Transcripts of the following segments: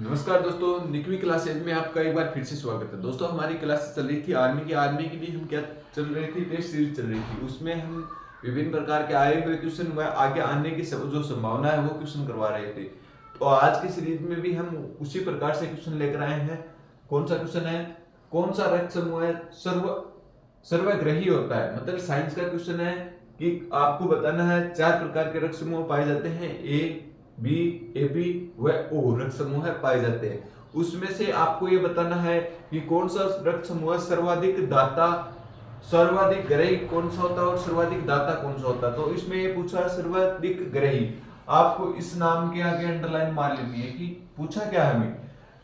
नमस्कार दोस्तों, निकवी क्लासेज में आपका एक बार फिर से स्वागत है। दोस्तों, हमारी क्लास चल रही थी आर्मी की भी हम क्या चल रही थी, टेस्ट सीरीज चल रही थी। उसमें हम विभिन्न प्रकार के आए हुए क्वेश्चन व आगे आने की जो संभावना है वो क्वेश्चन करवा रहे थे। तो आज की सीरीज में भी हम उसी प्रकार से क्वेश्चन लेकर आए हैं। कौन सा क्वेश्चन है? कौन सा रक्त समूह है सर्वग्रही होता है? मतलब साइंस का क्वेश्चन है कि आपको बताना है 4 प्रकार के रक्त समूह पाए जाते हैं। ए, बी, एपी व ओ रक्त समूह पाए जाते हैं। उसमें से आपको ये बताना है कि कौन सा रक्त समूह सर्वाधिक ग्रही कौन सा होता है और सर्वाधिक दाता कौन सा होता है। तो इसमें ये पूछा सर्वाधिक ग्रही। आपको इस नाम के आगे अंडरलाइन मार लेनी है कि पूछा क्या है हमें।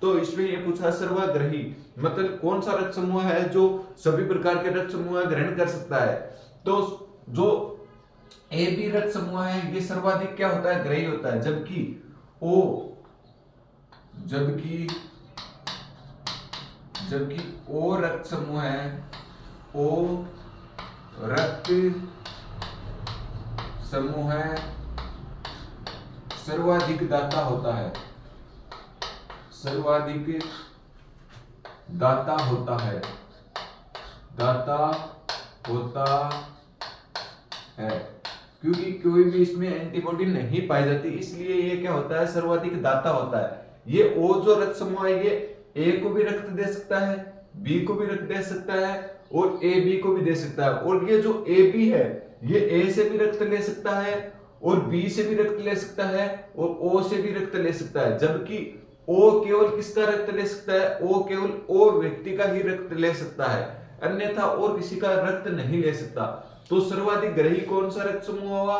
तो इसमें ये पूछा सर्वग्रही मतलब कौन सा रक्त समूह है जो सभी प्रकार के रक्त समूह ग्रहण कर सकता है। तो जो ए बी रक्त समूह है ये सर्वाधिक क्या होता है? ग्रही होता है। जबकि ओ रक्त समूह है, ओ रक्त समूह सर्वाधिक दाता होता है, सर्वाधिक दाता होता है, दाता होता है। क्योंकि कोई भी इसमें एंटीबॉडी नहीं पाई जाती, इसलिए ये क्या होता है? सर्वाधिक दाता होता है। ये ओ जो रक्त समूह है ये ए को भी रक्त दे सकता है, बी को भी रक्त दे सकता है और ए बी को भी दे सकता है। और ये जो ए बी है ये ए से भी रक्त ले सकता है और बी से भी रक्त ले सकता है और ओ से भी रक्त ले सकता है। जबकि ओ केवल किसका रक्त ले सकता है? ओ केवल ओ व्यक्ति का ही रक्त ले सकता है, अन्यथा और किसी का रक्त नहीं ले सकता। तो सर्वाधिक ग्रही कौन सा रक्त समूह हुआ?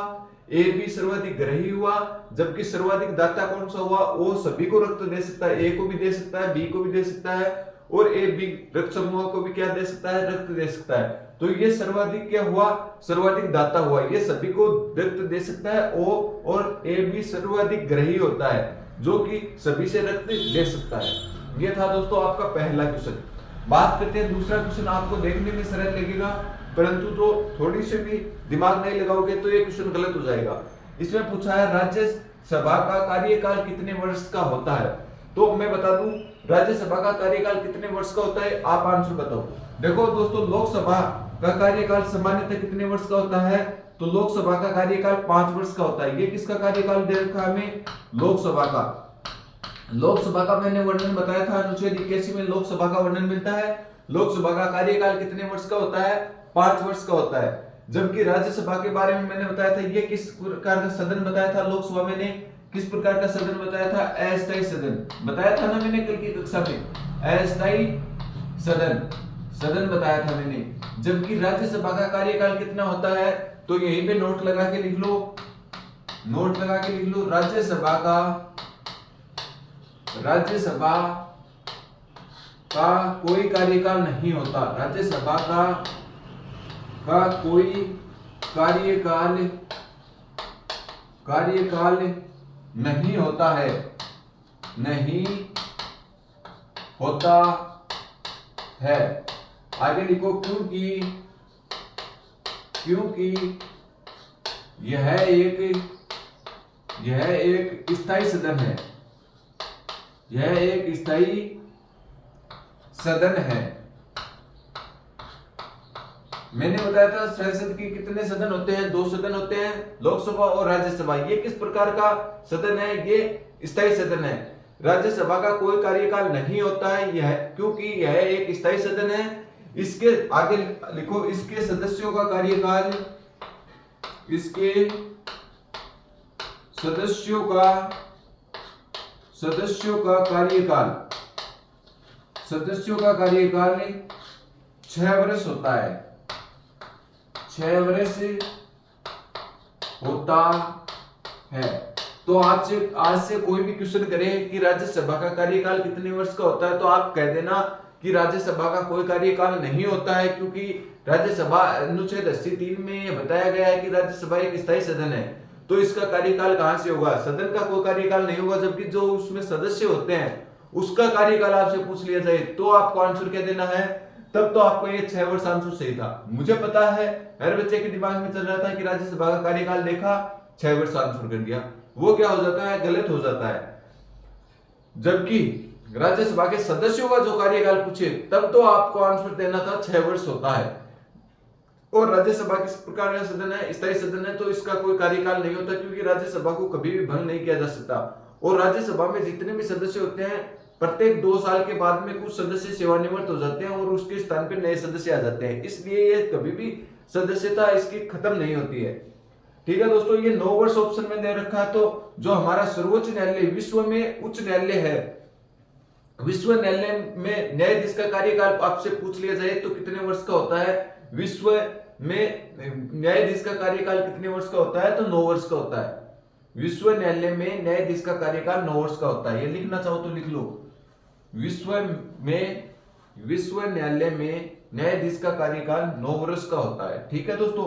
ए बी सर्वाधिक ग्रही हुआ। जबकि सर्वाधिक दाता कौन सा हुआ? ओ सभी को रक्त दे सकता है, ए को भी दे सकता है, बी को भी दे सकता है और ए बी रक्त समूह को भी क्या दे सकता है? रक्त दे सकता है। तो ये सर्वाधिक क्या हुआ? सर्वाधिक दाता हुआ। ये सभी को रक्त दे सकता है ओ, और ए बी सर्वाधिक ग्रही होता है जो कि सभी से रक्त ले सकता है। ये था दोस्तों आपका पहला क्वेश्चन। बात करते हैं दूसरा क्वेश्चन। आपको देखने में सरल लगेगा परंतु जो थोड़ी सी भी दिमाग नहीं लगाओगे तो ये क्वेश्चन गलत हो जाएगा। इसमें पूछा है राज्यसभा का कार्यकाल कितने वर्ष का होता है। तो मैं बता दूं राज्यसभा का कार्यकाल कितने वर्ष का होता है, आप आंसर बताओ। देखो दोस्तों, लोकसभा का कार्यकाल सामान्यतः कितने वर्ष का होता है? तो लोकसभा का कार्यकाल 5 वर्ष का होता है। ये किसका कार्यकाल दे रखा है हमें? लोकसभा का। लोकसभा का मैंने वर्णन बताया था, अनुच्छेद 81 में लोकसभा का वर्णन मिलता है। लोकसभा का कार्यकाल कितने वर्ष का होता है? 5 वर्ष का होता है। जबकि राज्यसभा के बारे में मैंने बताया था, ये किस प्रकार का सदन बताया था। लोकसभा मैंने किस प्रकार का सदन बताया था? अस्थायी सदन बताया था ना मैंने कल की कक्षा में। अस्थायी सदन बताया था मैंने। जबकि राज्यसभा का कार्यकाल कितना होता है? तो यहीं पे नोट लगा के लिख लो, राज्यसभा का कोई कार्यकाल नहीं होता। राज्यसभा का कोई कार्यकाल नहीं होता है, नहीं होता है। आगे लिखो, क्योंकि यह एक स्थायी सदन है, यह एक स्थायी सदन है। मैंने बताया था संसद के कितने सदन होते हैं? 2 सदन होते हैं, लोकसभा और राज्यसभा। ये किस प्रकार का सदन है? ये स्थायी सदन है। राज्यसभा का कोई कार्यकाल नहीं होता है यह, क्योंकि यह एक स्थायी सदन है। इसके आगे लिखो, इसके सदस्यों का कार्यकाल सदस्यों का कार्यकाल 6 वर्ष होता है, 6 वर्ष होता है। तो आज से कोई भी क्वेश्चन करे कि राज्यसभा का कार्यकाल कितने वर्ष का होता है, तो आप कह देना कि राज्यसभा का कोई कार्यकाल नहीं होता है, क्योंकि राज्यसभा अनुच्छेद 83 में यह बताया गया है कि राज्यसभा एक स्थायी सदन है। तो इसका कार्यकाल कहां से होगा? सदन का कोई कार्यकाल नहीं होगा। जबकि जो उसमें सदस्य होते हैं उसका कार्यकाल आपसे पूछ लिया जाए तो आपको आंसर क्या देना है? तब तो आपको ये 6 वर्ष आंसर सही था। मुझे पता है हर बच्चे के दिमाग में चल रहा था कि राज्यसभा का कार्यकाल देखा, 6 वर्ष आंसर कर दिया। वो क्या हो जाता है? गलत हो जाता है। जबकि राज्यसभा के सदस्यों का जो कार्यकाल पूछे तब तो आपको आंसर देना था 6 वर्ष होता है। और राज्यसभा किस प्रकार का सदन है, स्थायी सदन है, तो इसका कोई कार्यकाल नहीं होता क्योंकि राज्यसभा को कभी भी भंग नहीं किया जा सकता। और राज्यसभा में जितने भी सदस्य होते हैं प्रत्येक 2 साल के बाद में कुछ सदस्य सेवानिवृत्त हो जाते हैं और उसके स्थान पर नए सदस्य आ जाते हैं, इसलिए ये कभी भी सदस्यता इसकी खत्म नहीं होती है। ठीक है दोस्तों, ये 9 वर्ष ऑप्शन में दे रखा है। तो जो हमारा सर्वोच्च न्यायालय विश्व में उच्च न्यायालय है, विश्व न्यायालय में न्यायाधीश का कार्यकाल आपसे पूछ लिया जाए तो कितने वर्ष का होता है, विश्व में न्यायाधीश का कार्यकाल कितने वर्ष का होता है, तो 9 वर्ष का होता है। विश्व न्यायालय में न्यायाधीश का कार्यकाल 9 वर्ष का होता है। ये लिखना चाहो तो लिख लो, विश्व न्यायालय में न्यायाधीश का कार्यकाल 9 वर्ष का होता है। ठीक है दोस्तों,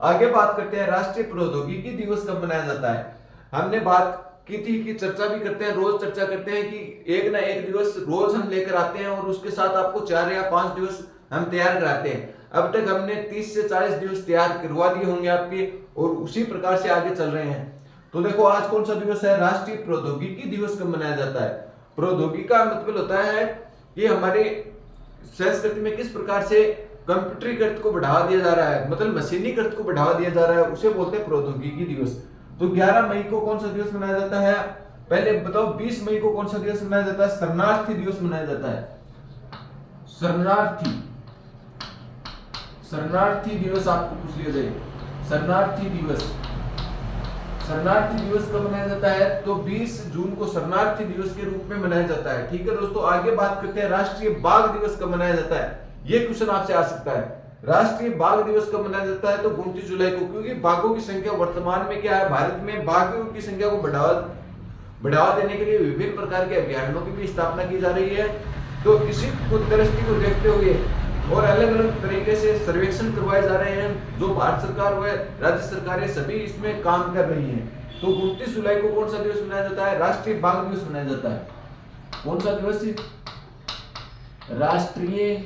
आगे बात करते हैं राष्ट्रीय प्रौद्योगिकी दिवस कब मनाया जाता है। हमने बात की थी कि चर्चा भी करते हैं, रोज चर्चा करते हैं कि एक ना एक दिवस रोज हम लेकर आते हैं और उसके साथ आपको 4 या 5 दिवस हम तैयार कराते हैं। अब तक हमने 30 से 40 दिवस तैयार करवा दिए होंगे आपके और उसी प्रकार से आगे चल रहे हैं। तो देखो आज कौन सा दिवस है, राष्ट्रीय प्रौद्योगिकी दिवस कब मनाया जाता है। प्रौद्योगिकी का मतलब होता है कि हमारे संस्कृति में किस प्रकार से कंप्यूटरीकृत को बढ़ावा दिया जा रहा है, मतलब मशीनीकृत को बढ़ावा दिया जा रहा है, उसे बोलते हैं प्रौद्योगिकी दिवस। तो 11 मई को कौन सा दिवस मनाया जाता है, पहले बताओ। 20 मई को कौन सा दिवस मनाया जाता है, शरणार्थी दिवस मनाया जाता है। शरणार्थी दिवस आपको पूछ लिया जाए, शरणार्थी दिवस कब मनाया जाता है, तो 20 जून को शरणार्थी दिवस के रूप में मनाया जाता है। ठीक है दोस्तों, आगे बात करते हैं राष्ट्रीय बाघ दिवस कब मनाया जाता है। ये क्वेश्चन आपसे आ सकता है, राष्ट्रीय बाघ दिवस कब मनाया जाता है, तो 29 जुलाई को, क्योंकि बाघों की संख्या वर्तमान में क्या है, भारत में बाघों की संख्या को बढ़ावा देने के लिए विभिन्न प्रकार के अभियानों की भी स्थापना की जा रही है। तो इसी दृष्टि को देखते हुए और अलग अलग तरीके से सर्वेक्षण करवाए जा रहे हैं, जो भारत सरकार व राज्य सरकारें सभी इसमें काम कर रही हैं। तो 29 जुलाई को कौन सा दिवस मनाया जाता है, राष्ट्रीय बाघ दिवस मनाया जाता है। कौन सा दिवस, राष्ट्रीय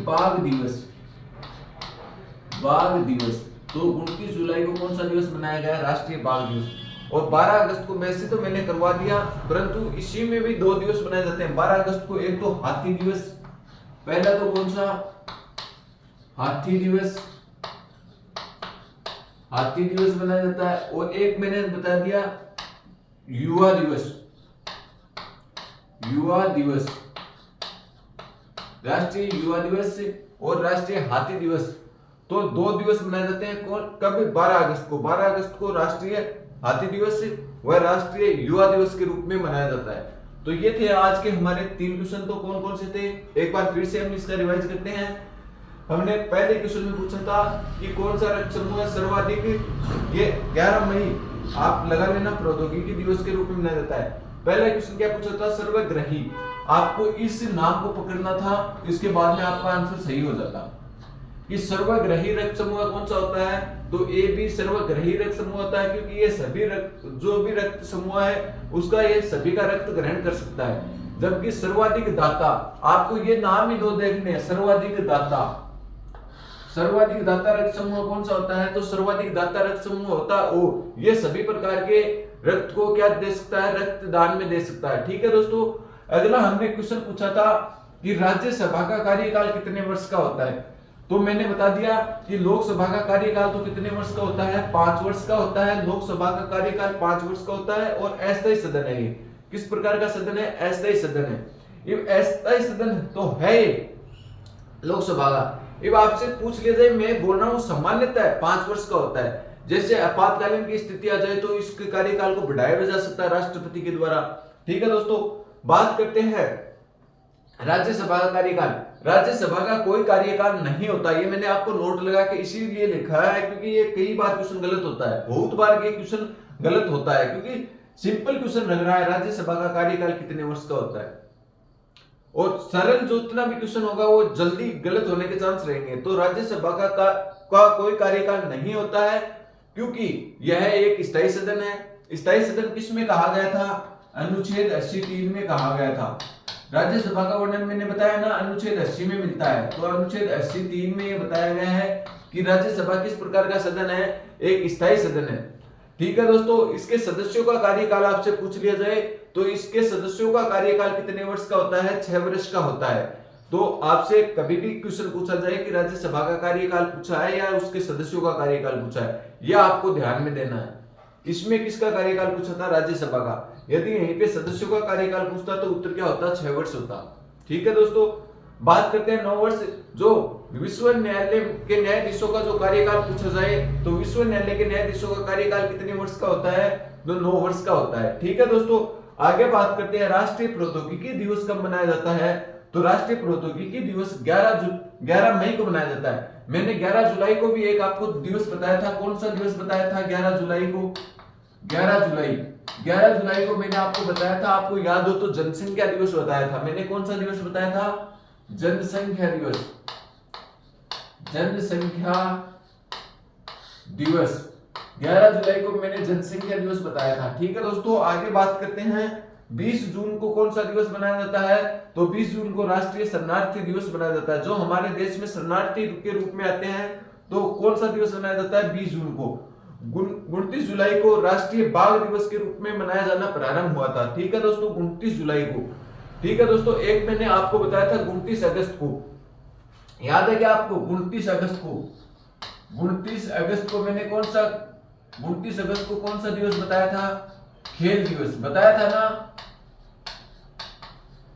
बाघ दिवस। तो 29 जुलाई को कौन सा दिवस मनाया गया, राष्ट्रीय बाघ दिवस। और 12 अगस्त को, वैसे तो मैंने करवा दिया परंतु इसी में भी 2 दिवस मनाए जाते हैं। 12 अगस्त को एक तो हाथी दिवस, पहला तो कौन सा, हाथी दिवस मनाया जाता है। और एक मैंने बता दिया युवा दिवस, राष्ट्रीय युवा दिवस और राष्ट्रीय हाथी दिवस। तो 2 दिवस मनाए जाते हैं, कौन कब, 12 अगस्त को राष्ट्रीय हाथी दिवस व राष्ट्रीय युवा दिवस के रूप में मनाया जाता है। तो ये थे आज के हमारे 3 क्वेश्चन। तो कौन कौन से थे, एक बार फिर से हम इसका रिवाइज करते हैं। हमने पहले क्वेश्चन में पूछा था कि कौन सा रक्त समूह सर्वाधिक, ये 11 मई आप लगा लेना, प्रौद्योगिकी दिवस के रूप में मनाया जाता है। पहला क्वेश्चन क्या पूछा था, सर्वग्राही। आपको इस नाम को पकड़ना था, इसके बाद में आपका आंसर सही हो जाता। कि सर्वग्राही रक्त समूह कौन सा होता है, तो ए बी सर्वग्राही रक्त समूह होता है, क्योंकि ये सभी रक्त, जो भी रक्त समूह है उसका ये सभी का रक्त ग्रहण कर सकता है। जबकि सर्वाधिक दाता, आपको ये नाम ही 2 देखने हैं, सर्वाधिक दाता रक्त समूह कौन सा होता है, तो सर्वाधिक दाता रक्त समूह होता है ओ, ये सभी प्रकार के रक्त को क्या दे सकता है, रक्तदान में दे सकता है। ठीक है दोस्तों, अगला हमने क्वेश्चन पूछा था कि राज्यसभा का कार्यकाल कितने वर्ष का होता है। तो मैंने बता दिया कि लोकसभा का कार्यकाल तो कितने वर्ष का होता है, 5 वर्ष का होता है। लोकसभा का कार्यकाल 5 वर्ष का होता है। और अस्थायी सदन है, ये किस प्रकार का सदन है, अस्थायी सदन है। ये अस्थायी सदन तो है लोकसभा का। अब आपसे पूछ लिया जाए, मैं बोल रहा हूँ सामान्यतः 5 वर्ष का होता है। जैसे आपातकालीन की स्थिति आ जाए तो इसके कार्यकाल को बढ़ाया भी जा सकता है राष्ट्रपति के द्वारा। ठीक है दोस्तों, बात करते हैं राज्यसभा का कार्यकाल। राज्यसभा का कोई कार्यकाल नहीं होता, ये मैंने आपको नोट लगा के इसीलिए लिखा है क्योंकि ये कई बार क्वेश्चन गलत होता है, बहुत बार ये क्वेश्चन गलत होता है क्योंकि सिंपल क्वेश्चन लग रहा है राज्यसभा का कार्यकाल कितने वर्ष का होता है, और सरल जो इतना भी क्वेश्चन होगा वो जल्दी गलत होने के चांस रहेंगे। तो राज्यसभा का कोई कार्यकाल नहीं होता है क्योंकि यह एक स्थायी सदन है। स्थायी सदन किस में कहा गया था, अनुच्छेद 83 में कहा गया था। राज्यसभा का वर्णन मैंने बताया ना, अनुच्छेद 80 में मिलता है। तो अनुच्छेद 83 में ये बताया गया है कि राज्यसभा किस प्रकार का सदन है, एक स्थायी सदन है। ठीक है दोस्तों, इसके सदस्यों का कार्यकाल आपसे पूछ लिया जाए तो इसके सदस्यों का कार्यकाल कितने वर्ष का होता है? 6 वर्ष का होता है। तो आपसे कभी भी क्वेश्चन पूछा जाए कि राज्यसभा का कार्यकाल पूछा है या उसके सदस्यों का कार्यकाल पूछा है, यह आपको ध्यान में देना है। इसमें किसका कार्यकाल पूछा था? राज्यसभा का। यदि यहीं पे सदस्यों का कार्यकाल पूछता तो उत्तर क्या होता? 6 वर्ष होता। ठीक है दोस्तों, बात करते हैं 9 वर्ष। जो विश्व न्यायालय के न्यायाधीशों का जो कार्यकाल पूछा जाए तो विश्व न्यायालय के न्यायाधीशों का कार्यकाल कितने वर्ष का होता है? तो 9 वर्ष का होता है। ठीक है दोस्तों, आगे बात करते हैं राष्ट्रीय प्रौद्योगिकी दिवस कब मनाया जाता है? तो राष्ट्रीय प्रौद्योगिकी दिवस 11 मई को मनाया जाता है। मैंने 11 जुलाई को भी एक आपको दिवस बताया था। कौन सा दिवस बताया था? 11 जुलाई को। 11 जुलाई को मैंने आपको बताया था, आपको याद हो तो जनसंख्या दिवस बताया था। मैंने कौन सा दिवस बताया था? जनसंख्या दिवस। जनसंख्या दिवस 11 जुलाई को मैंने जनसंख्या दिवस बताया था। ठीक है दोस्तों, आगे बात करते हैं 20 जून को कौन सा दिवस मनाया जाता है? तो 20 जून को राष्ट्रीय शरणार्थी दिवस मनाया जाता है। जो हमारे देश में शरणार्थी के रूप में आते हैं तो कौन सा दिवस मनाया जाता है? 20 जून को। 29 जुलाई को राष्ट्रीय बाघ दिवस के रूप में मनाया जाना प्रारंभ हुआ था। ठीक है दोस्तों, 29 जुलाई को। ठीक है दोस्तों, एक मैंने आपको बताया था 29 अगस्त को, याद है क्या आपको? 29 अगस्त को। 29 अगस्त को मैंने कौन सा 29 अगस्त को कौन सा दिवस बताया था? खेल दिवस बताया था ना।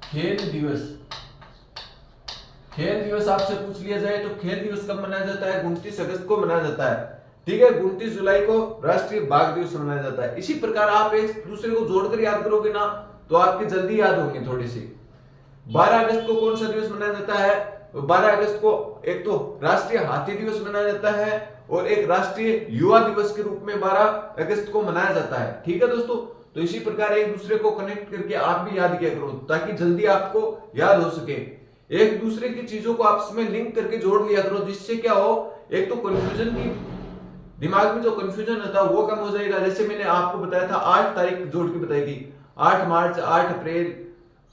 खेल दिवस। खेल दिवस आपसे पूछ लिया जाए तो खेल दिवस कब मनाया जाता है? 29 अगस्त को मनाया जाता है। ठीक है, 29 जुलाई को राष्ट्रीय बाघ दिवस मनाया जाता है। इसी प्रकार आप एक दूसरे को जोड़कर याद करोगे ना तो आपके जल्दी याद होंगे थोड़ी सी। 12 अगस्त को कौन सा दिवस मनाया जाता है? 12 अगस्त को एक तो राष्ट्रीय हाथी दिवस मनाया जाता है और एक राष्ट्रीय युवा दिवस के रूप में 12 अगस्त को मनाया जाता है। ठीक है दोस्तों, तो इसी प्रकार एक दूसरे को कनेक्ट करके आप भी याद किया करो ताकि जल्दी आपको याद हो सके। एक दूसरे की चीजों को आपस में लिंक करके जोड़ लिया करो, जिससे क्या हो, एक तो कंफ्यूजन की दिमाग में जो कंफ्यूजन होता है वो कम हो जाएगा। जैसे मैंने आपको बताया था 8 तारीख जोड़ के बताई थी, 8 मार्च, 8 अप्रैल,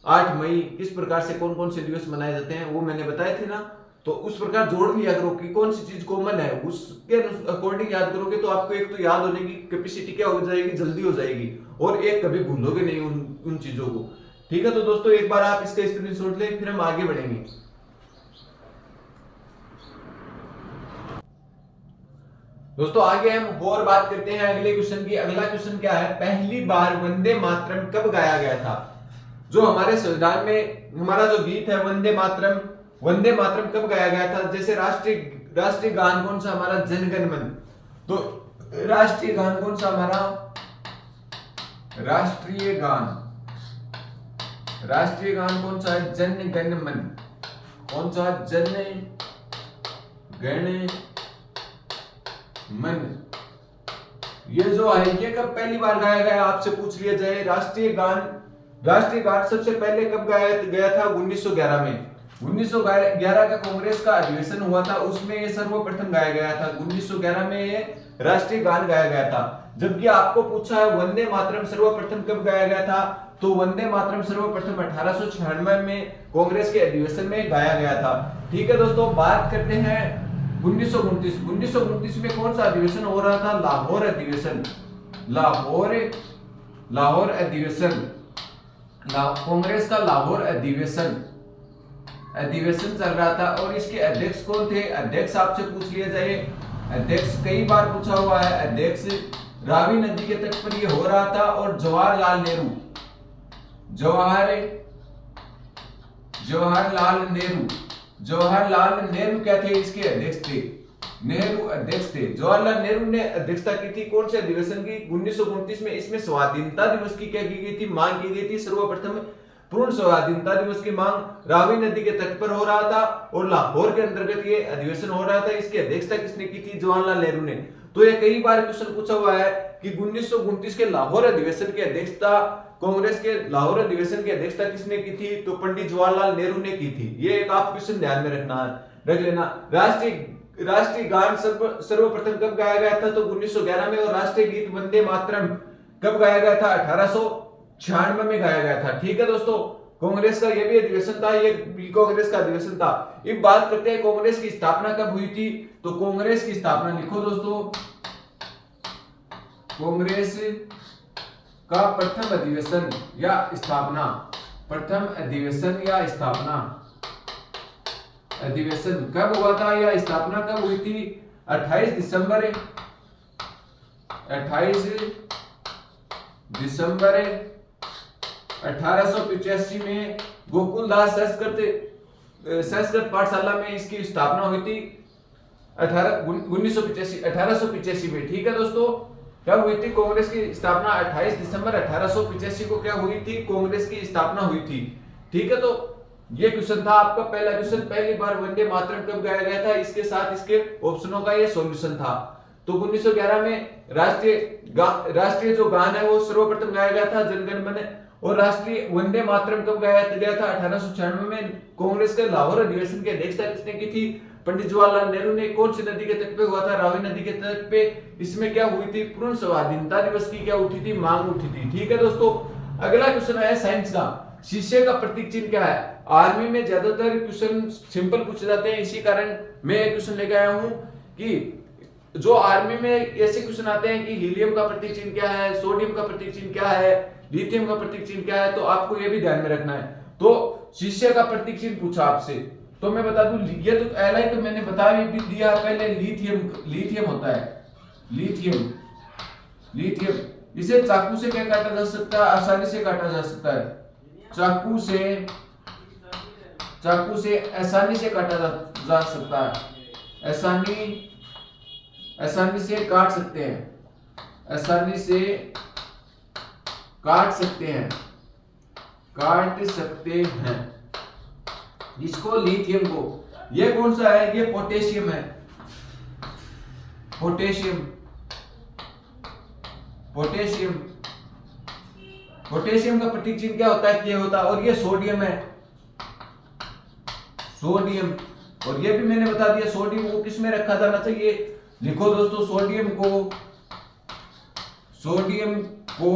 8 मई, किस प्रकार से कौन कौन से दिवस मनाए जाते हैं वो मैंने बताए थे ना। तो उस प्रकार जोड़ लिया करो कि कौन सी चीज कॉमन है, उसके अकॉर्डिंग याद करोगे तो आपको एक तो याद होने की कैपेसिटी क्या हो जाएगी, जल्दी हो जाएगी, और एक कभी भूलोगे नहीं उन चीजों को। ठीक है, तो दोस्तों एक बार आप इसका स्क्रीनशॉट लें, फिर हम आगे बढ़ेंगे। दोस्तों आगे हम और बात करते हैं अगले क्वेश्चन की। अगला क्वेश्चन क्या है? पहली बार वंदे मातरम कब गाया गया था? जो हमारे संविधान में हमारा जो गीत है वंदे मातरम, वंदे मातरम कब गाया गया था? जैसे राष्ट्रीय गान कौन सा हमारा? जन गण मन। तो राष्ट्रीय गान कौन सा हमारा? राष्ट्रीय गान कौन सा है? जन गण मन। कौन सा? जन गण मन। ये जो है ये कब पहली बार गाया गया आपसे पूछ लिया जाए। राष्ट्रीय गान सबसे पहले कब गाया गया था? 1911 में। 1911 का कांग्रेस का अधिवेशन हुआ था, उसमें ये सर्वप्रथम गाया गया था। 1911 में ये राष्ट्रीय गान गाया गया था। जबकि आपको पूछा है वंदे मातरम सर्वप्रथम कब गाया गया था, तो वंदे मातरम सर्वप्रथम 1896 में कांग्रेस के अधिवेशन में गाया गया था। ठीक है दोस्तों, बात करते हैं 1929 में कौन सा अधिवेशन हो रहा था? लाहौर अधिवेशन। लाहौर अधिवेशन, कांग्रेस का लाहौर अधिवेशन चल रहा था। और इसके अध्यक्ष कौन थे? अध्यक्ष आपसे पूछ लिया जाए, अध्यक्ष कई बार पूछा हुआ है। अध्यक्ष रावी नदी के तट पर ये हो रहा था और जवाहरलाल नेहरू क्या थे? इसके अध्यक्ष थे। नेहरू अध्यक्ष थे। जवाहरलाल नेहरू ने अध्यक्षता की थी कौन से अधिवेशन की? 1929 में। इसमें स्वाधीनता दिवस की क्या की गई थी? मांग की गई थी। सर्वप्रथम पूर्ण स्वाधीनता दिवस की मांग रावी नदी के तट पर हो रहा था और लाहौर के अंतर्गत ये अधिवेशन हो रहा था। इसकी अध्यक्षता किसने की थी? जवाहरलाल नेहरू ने। तो ये कई बार क्वेश्चन पूछा हुआ है कि 1929 के लाहौर अधिवेशन की अध्यक्षता, कांग्रेस के लाहौर अधिवेशन की अध्यक्षता किसने की थी? तो पंडित जवाहरलाल नेहरू ने की थी। ये एक आप क्वेश्चन ध्यान में रख लेना। राष्ट्रीय गान सर्वप्रथम कब गाया गया था? तो 1911 में। और राष्ट्रीय गीत वंदे मातरम कब गाया गया था? 1896 में गाया गया था। ठीक है दोस्तों, कांग्रेस का ये भी अधिवेशन था, ये कांग्रेस का अधिवेशन था। अब बात करते हैं कांग्रेस की स्थापना कब हुई थी? तो कांग्रेस की स्थापना लिखो दोस्तों, कांग्रेस का प्रथम अधिवेशन या स्थापना, प्रथम अधिवेशन या स्थापना, अधिवेशन कब हुआ था या स्थापना कब हुई थी? 28 दिसंबर 1885 में गोकुलदास संस्कृत पाठशाला में इसकी स्थापना हुई थी 1885 में। ठीक है दोस्तों, कब हुई थी कांग्रेस की स्थापना? 28 दिसंबर 1885 को क्या हुई थी? कांग्रेस की स्थापना हुई थी। ठीक है, तो ये क्वेश्चन था आपका पहला क्वेश्चन, पहली बार वंदे मातरम कब गाया गया था, इसके साथ इसके ऑप्शनों का ये सॉल्यूशन था। तो 1911 में राष्ट्रीय जो गान है वो सर्वप्रथम गाया गया था जनगण मन, और राष्ट्रीय वंदे मातरम कब गाया गया था? 1896 में। कांग्रेस के लाहौर अधिवेशन की अध्यक्षता किसने की थी? पंडित जवाहरलाल नेहरू ने। कौन सी नदी के तट पे हुआ था? रावी नदी के तट पे। इसमें क्या हुई थी? पूर्ण स्वाधीनता दिवस की क्या उठी थी? मांग उठी थी। ठीक है दोस्तों, अगला क्वेश्चन है साइंस का। शीशे का प्रतीक चिन्ह क्या है? आर्मी में ज्यादातर क्वेश्चन सिंपल पूछे जाते हैं, इसी कारण मैं एक क्वेश्चन लेके आया हूं कि जो आर्मी में ऐसे क्वेश्चन आते हैं कि हीलियम का प्रतीक चिन्ह क्या है, सोडियम का प्रतीक चिन्ह क्या है, लिथियम का प्रतीक चिन्ह क्या है, तो आपको ये भी ध्यान में रखना है। तो शीशे का प्रतीक चिन्ह पूछा आपसे, तो मैं बता दूं, ये तो एलआई तो मैंने बता भी दिया पहले, लिथियम होता है, लिथियम। इसे चाकू से क्या काटा जा सकता है? आसानी से काटा जा सकता है, चाकू से आसानी से काटा जा सकता है, आसानी से काट सकते हैं, आसानी से काट सकते हैं इसको, लिथियम को। ये कौन सा है? ये पोटेशियम है, पोटेशियम का प्रतीक चिन्ह क्या होता है? ये होता है। और ये सोडियम है, सोडियम। और ये भी मैंने बता दिया, सोडियम को किस में रखा जाना चाहिए? लिखो दोस्तों, सोडियम को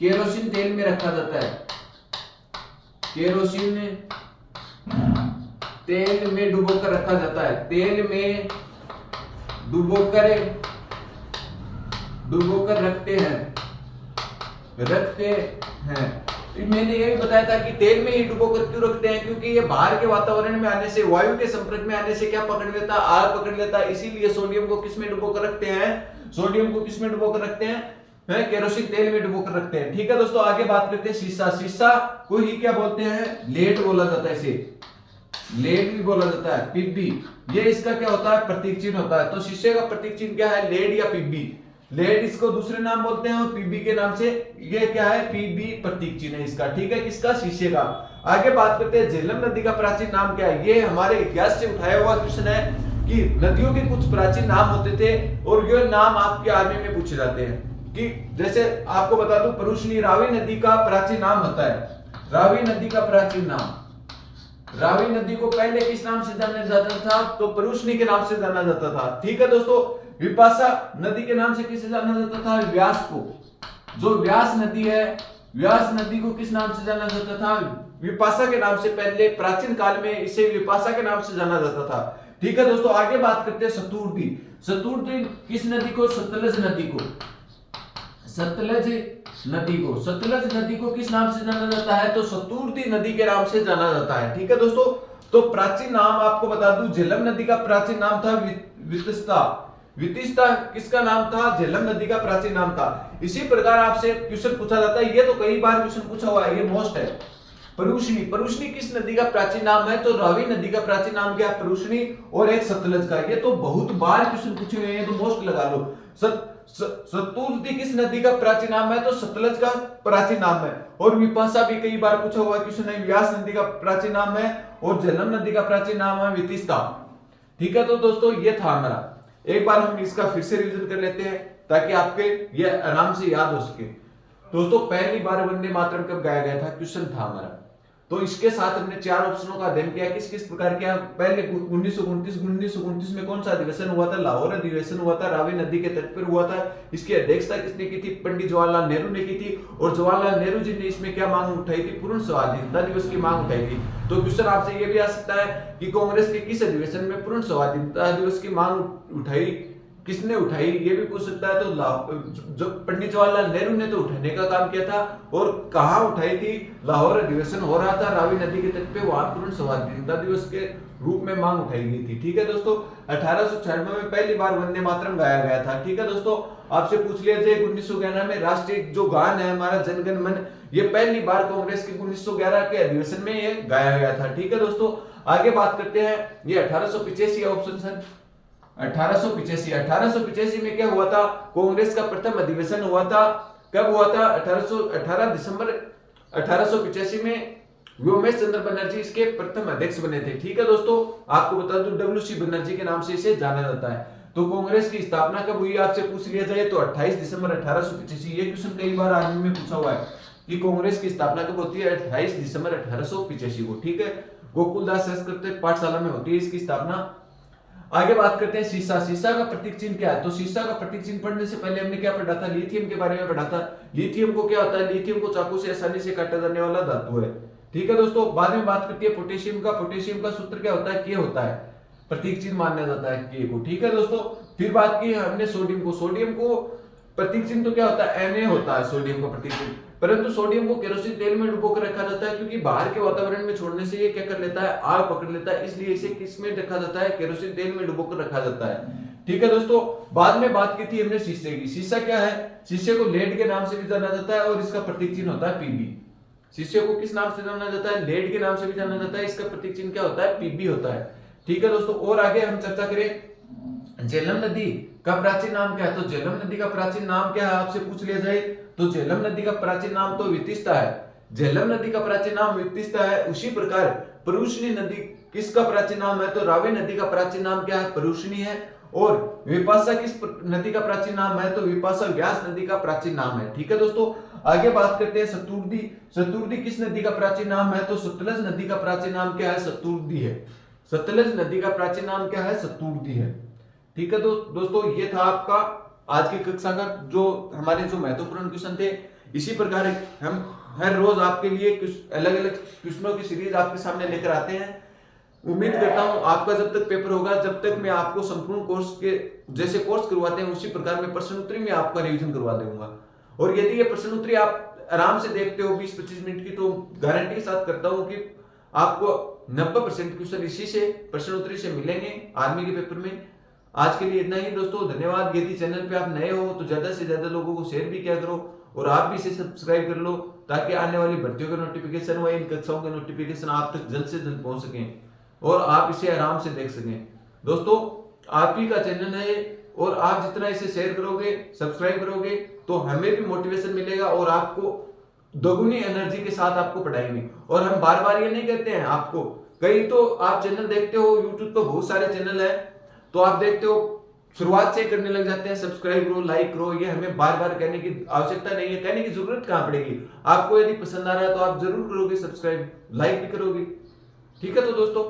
केरोसिन तेल में रखा जाता है, केरोसिन तेल में डुबोकर रखा जाता है, तेल में डुबोकर रखते हैं। मैंने ये भी बताया था कि तेल में ही डुबोकर क्यों रखते हैं, क्योंकि ये बाहर के वातावरण में आने से, वायु के संपर्क में आने से क्या पकड़ लेता? आग पकड़ लेता। इसीलिए सोडियम को किस में डुबोकर रखते हैं? केरोसिन तेल में डुबोकर रखते हैं। ठीक है दोस्तों, आगे बात करते हैं शीशा को ही क्या बोलते हैं? लेड बोला जाता है, इसे लेड भी बोला जाता है, पिब्बी। ये इसका क्या होता है? प्रतीक चिन्ह होता है। तो शीशे का प्रतीक चिन्ह क्या है? लेड या पिब्बी। लेड इसको दूसरे नाम बोलते हैं और पीबी के नाम से, ये क्या है? पीबी प्रतीक चिन्ह है इसका। ठीक है, किसका? शीशे का। आगे बात करते हैं झेलम नदी का प्राचीन नाम क्या है? ये हमारे इतिहास से उठाया हुआ क्वेश्चन है कि नदियों के कुछ प्राचीन नाम होते थे और ये नाम आपके आर्मी में पूछे जाते हैं। कि जैसे आपको बता दूं, परुष्णी रावी नदी का प्राचीन नाम होता है, रावी नदी का प्राचीन नाम। रावी नदी को पहले किस नाम से जाना जाता था? तो परुष्णी के नाम से जाना जाता था। ठीक है दोस्तों, विपाशा नदी के नाम से किसे जाना जाता था? व्यास को। जो व्यास नदी है, व्यास नदी को किस नाम से जाना जाता था? विपाशा के नाम से। पहले प्राचीन काल में इसे विपाशा के नाम से जाना जाता था। ठीक है दोस्तों, आगे बात करते हैं सतुर्दी। सतुर्दी किस नदी को? सतलज नदी को। सतलज नदी को किस नाम से जाना जाता है? तो सतुर्दी नदी के नाम से जाना जाता है। ठीक है दोस्तों, तो प्राचीन नाम आपको बता दूं, झेलम नदी का प्राचीन नाम था वितिस्ता किसका नाम था? झेलम नदी का प्राचीन नाम था। इसी प्रकार आपसे क्वेश्चन पूछा जाता है, ये तो कई बार क्वेश्चन पूछा हुआ है, ये मोस्ट है। परुष्णी किस नदी का प्राचीन नाम है? तो रावी नदी का प्राचीन नाम क्या है? परुष्णी। और एक सतलज का। ये तो बहुत बार क्वेश्चन पूछे हुए हैं, तो मोस्ट लगा लो। सतुर्दी किस नदी का प्राचीन नाम है? तो सतलज का प्राचीन नाम है। और विपाशा भी कई बार पूछा हुआ क्वेश्चन है, व्यास नदी का प्राचीन नाम है। और झेलम नदी का प्राचीन नाम है वितिस्ता। ठीक है, तो दोस्तों ये था हमारा। एक बार हम इसका फिर से रिवीजन कर लेते हैं ताकि आपके ये आराम से याद हो सके। दोस्तों, पहली बार वंदे मातरम कब गाया गया था? क्वेश्चन था हमारा। तो इसके साथ हमने 4 ऑप्शनों का अध्ययन किया, किस किस प्रकार किया। पहले 1929 में कौन सा अधिवेशन हुआ था? लाहौर अधिवेशन हुआ था, रावी नदी के तट पर हुआ था। इसकी अध्यक्षता किसने की थी? पंडित जवाहरलाल नेहरू ने की थी। और जवाहरलाल नेहरू जी ने इसमें क्या मांग उठाई थी? पूर्ण स्वाधीनता दिवस की मांग उठाई थी। तो क्वेश्चन आपसे ये भी आ सकता है कि कांग्रेस के किस अधिवेशन में पूर्ण स्वाधीनता दिवस की मांग उठाई किसने उठाई ये भी पूछ सकता है। तो जो पंडित जवाहरलाल नेहरू ने तो उठाने का काम किया था। और कहाँ उठाई थी? लाहौर अधिवेशन हो रहा था रावी नदी के तट पे, वहां पूर्ण स्वाधीनता दिवस के रूप में मांग उठाई गई थी। ठीक है दोस्तों, 1896 में पहली बार वंदे मातरम गाया गया था। ठीक है दोस्तों, आपसे पूछ लिया जाए 1911 में राष्ट्रीय जो गान है हमारा जनगण मन, ये पहली बार कांग्रेस के 1911 के अधिवेशन में ये गाया गया था। ठीक है दोस्तों, आगे बात करते हैं। ये 1885 ऑप्शन सन 1885 में क्या हुआ था? कांग्रेस का प्रथम अधिवेशन हुआ था। कब हुआ था? 18 दिसंबर 1885 में व्योमेश चंद्र बनर्जी इसके प्रथम अध्यक्ष बने थे। ठीक है दोस्तों, आपको बता दूं डब्ल्यू.सी. बनर्जी के नाम से इसे जाना जाता है। तो कांग्रेस की स्थापना कब हुई आपसे पूछ लिया जाए तो 28 दिसंबर 1885। ये क्वेश्चन कई बार आर्मी में पूछा हुआ है कि कांग्रेस की स्थापना कब होती है? 28 दिसंबर 1885 को। ठीक है, गोकुलदास संस्कृत पाठशाला में होती है इसकी स्थापना। आगे बात करते हैं सीसा। सीसा का प्रतीक चिन्ह क्या है? तो सीसा का प्रतीक चिन्ह पढ़ने से पहले हमने क्या पढ़ा था? लिथियम के बारे में पढ़ा था। लिथियम को क्या होता है? लिथियम को चाकू से आसानी से काटा जाने वाला धातु है। ठीक है दोस्तों, बाद में बात करती है पोटेशियम का। पोटेशियम का सूत्र क्या होता है? के होता है, प्रतीक चिन्ह माना जाता है के को। ठीक है दोस्तों, फिर बात की हमने सोडियम को। सोडियम को प्रतीक चिन्ह तो क्या होता है? Na होता है सोडियम का प्रतीक चिन्ह। परंतु सोडियम को केरोसिन तेल में डुबो कर रखा जाता है, क्योंकि बाहर के वातावरण में छोड़ने से ये क्या कर लेता है? आग पकड़ लेता है, इसलिए इसे किस में रखा जाता है? केरोसिन तेल में डुबो कर रखा जाता है। ठीक है दोस्तों, बाद में बात की थी हमने शीशे की। शीशा क्या है? शीशे को लेड के नाम से भी जाना जाता है और इसका प्रतीक चिन्ह होता है पीबी। शीशे को किस नाम से जाना जाता है? लेड के नाम से भी जाना जाता है, इसका प्रतीक चिन्ह क्या होता है? पीबी होता है। ठीक है दोस्तों, और आगे हम चर्चा करें झेलम नदी का प्राचीन नाम क्या है? तो झेलम नदी का प्राचीन नाम क्या है आपसे पूछ लिया जाए तो झेलम नदी का प्राचीन नाम तो वितिस्ता है। झेलम नदी का प्राचीन नाम वितिस्ता है। उसी प्रकार परुष्णी नदी किसका प्राचीन नाम है? तो रावी नदी का प्राचीन नाम क्या है? परुष्णी है। और विपाशा किस नदी का प्राचीन नाम है? तो विपाशा व्यास नदी का प्राचीन नाम है। ठीक है दोस्तों, आगे बात करते हैं सतुर्दी। सतुर्दी किस नदी का प्राचीन नाम है? तो सतलज नदी का प्राचीन नाम क्या है? सतुर्दी है। सतलज नदी का प्राचीन नाम क्या है? सतुर्दी है। ठीक है दोस्तों, ये था आपका आज की कक्षा का जो हमारे जो महत्वपूर्ण क्वेश्चन थे। इसी प्रकार हम हर रोज आपके लिए कुछ अलग अलग क्वेश्चनों की सीरीज आपके सामने लेकर आते हैं। उम्मीद करता हूं आपका जब तक पेपर होगा, जब तक मैं आपको संपूर्ण कोर्स के जैसे कोर्स करवाते हैं उसी प्रकार मैं प्रश्न उत्तरी में आपका रिवीजन करवा दूंगा। और यदि ये प्रश्न उत्तरी आप आराम से देखते हो 20-25 मिनट की, तो गारंटी के साथ करता हूं कि आपको 90% क्वेश्चन इसी से प्रश्न उत्तरी से मिलेंगे आर्मी के पेपर में। आज के लिए इतना ही दोस्तों, धन्यवाद। यदि चैनल पे आप नए हो तो ज्यादा से ज्यादा लोगों को शेयर भी किया करो और आप भी इसे सब्सक्राइब कर लो, ताकि आने वाली भर्तियों के नोटिफिकेशन व इन कक्षाओं के नोटिफिकेशन आप तक जल्द से जल्द पहुंच सकें और आप इसे आराम से देख सकें। दोस्तों, आप ही का चैनल है और आप जितना इसे शेयर करोगे, सब्सक्राइब करोगे, तो हमें भी मोटिवेशन मिलेगा और आपको दोगुनी एनर्जी के साथ आपको पढ़ाएंगे। और हम बार बार ये नहीं कहते हैं आपको, कई तो आप चैनल देखते हो यूट्यूब पर, बहुत सारे चैनल है, तो आप देखते हो शुरुआत से करने लग जाते हैं सब्सक्राइब करो, लाइक करो। ये हमें बार बार कहने की आवश्यकता नहीं है, कहने की जरूरत कहां पड़ेगी। आपको यदि पसंद आ रहा है तो आप जरूर करोगे सब्सक्राइब, लाइक भी करोगे। ठीक है तो दोस्तों,